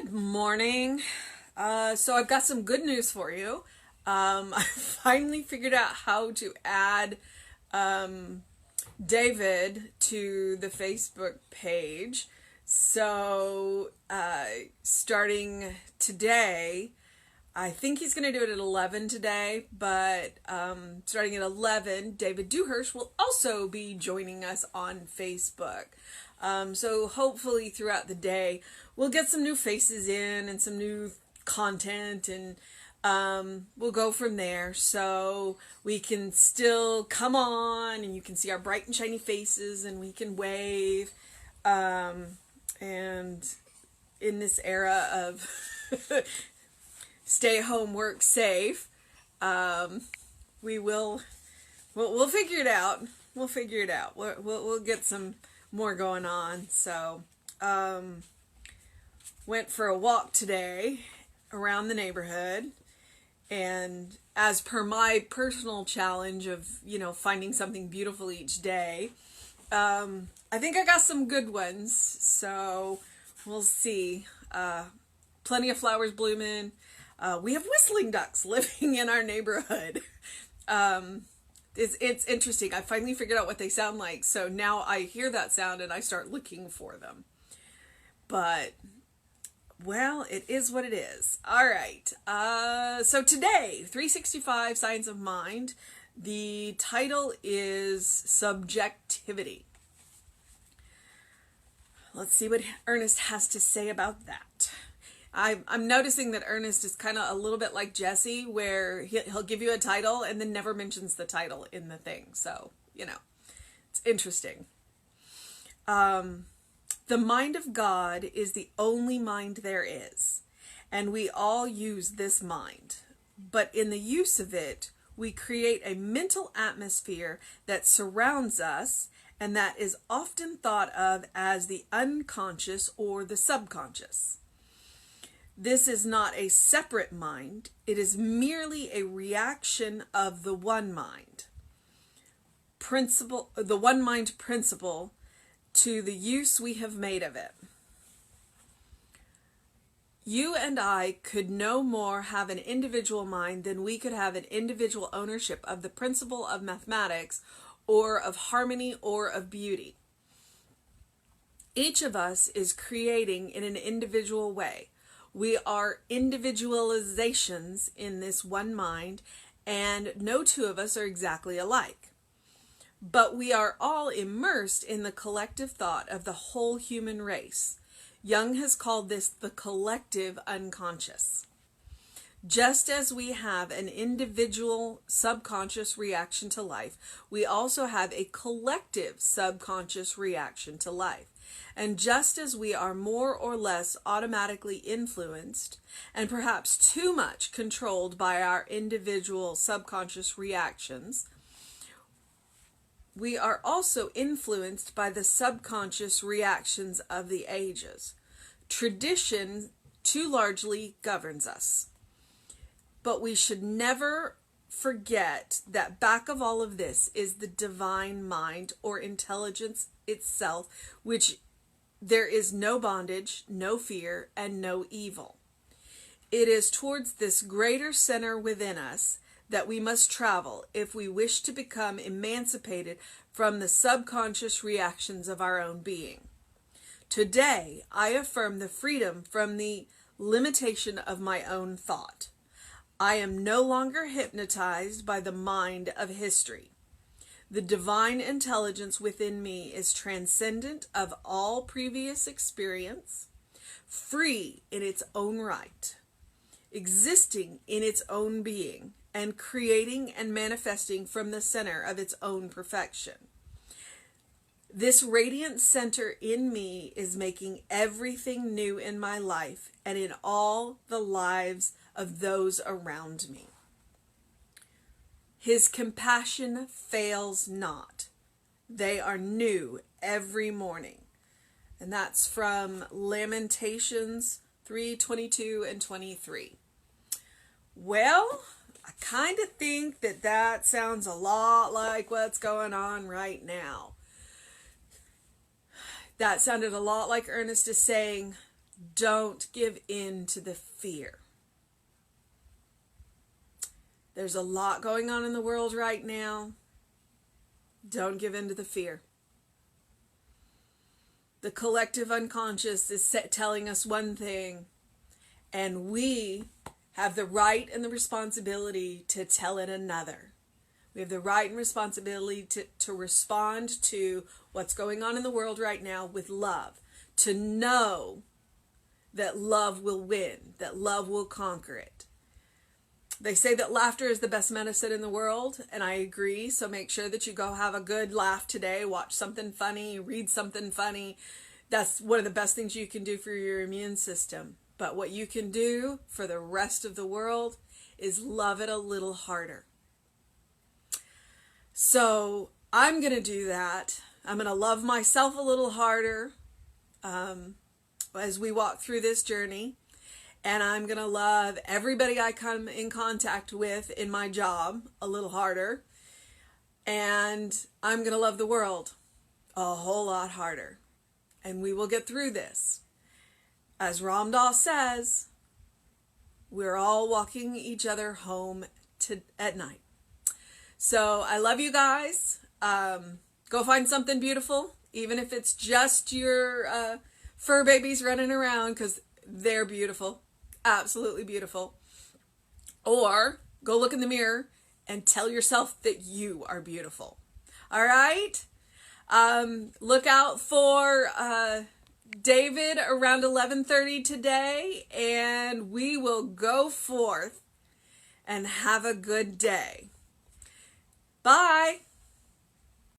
Good morning. So I've got some good news for you. I finally figured out how to add David to the Facebook page. So starting today, I think he's going to do it at 11 today, but starting at 11, David Dewhurst will also be joining us on Facebook. So hopefully throughout the day, we'll get some new faces in and some new content, and we'll go from there. So we can still come on and you can see our bright and shiny faces and we can wave. And in this era of stay home, work safe, we'll figure it out. We'll figure it out. We'll get some more going on. So went for a walk today around the neighborhood, and as per my personal challenge of finding something beautiful each day, I think I got some good ones, so we'll see. Plenty of flowers blooming. We have whistling ducks living in our neighborhood. It's interesting. I finally figured out what they sound like, so now I hear that sound and I start looking for them. But, well, it is what it is. All right. So today, 365 Science of Mind. The title is Subjectivity. Let's see what Ernest has to say about that. I'm noticing that Ernest is kind of a little bit like Jesse, where he'll give you a title and then never mentions the title in the thing. So, it's interesting. The mind of God is the only mind there is, and we all use this mind. But in the use of it, we create a mental atmosphere that surrounds us, and that is often thought of as the unconscious or the subconscious. This is not a separate mind. It is merely a reaction of the one mind principle, the one mind principle, to the use we have made of it. You and I could no more have an individual mind than we could have an individual ownership of the principle of mathematics or of harmony or of beauty. Each of us is creating in an individual way. We are individualizations in this one mind, and no two of us are exactly alike. But we are all immersed in the collective thought of the whole human race. Jung has called this the collective unconscious. Just as we have an individual subconscious reaction to life, we also have a collective subconscious reaction to life. And just as we are more or less automatically influenced, and perhaps too much controlled by our individual subconscious reactions, we are also influenced by the subconscious reactions of the ages. Tradition too largely governs us. But we should never forget that back of all of this is the divine mind or intelligence itself, which there is no bondage, no fear, and no evil. It is towards this greater center within us that we must travel if we wish to become emancipated from the subconscious reactions of our own being. Today, I affirm the freedom from the limitation of my own thought. I am no longer hypnotized by the mind of history. The divine intelligence within me is transcendent of all previous experience, free in its own right, existing in its own being, and creating and manifesting from the center of its own perfection. This radiant center in me is making everything new in my life and in all the lives of those around me. His compassion fails not. They are new every morning. And that's from Lamentations 3:22 and 23. Well, I kind of think that sounds a lot like what's going on right now. That sounded a lot like Ernest is saying, Don't give in to the fear. There's a lot going on in the world right now. Don't give in to the fear. The collective unconscious is telling us one thing, and we have the right and the responsibility to tell it another. We have the right and responsibility to respond to what's going on in the world right now with love, to know that love will win, that love will conquer it. They say that laughter is the best medicine in the world, and I agree. So make sure that you go have a good laugh today. Watch something funny, read something funny. That's one of the best things you can do for your immune system. But what you can do for the rest of the world is love it a little harder. So I'm going to do that. I'm going to love myself a little harder as we walk through this journey. And I'm going to love everybody I come in contact with in my job a little harder. And I'm going to love the world a whole lot harder. And we will get through this. As Ram Dass says, we're all walking each other home at night. So I love you guys. Go find something beautiful, even if it's just your fur babies running around, because they're beautiful. Absolutely beautiful. Or go look in the mirror and tell yourself that you are beautiful. All right? Look out for David around 11:30 today, and we will go forth and have a good day. Bye.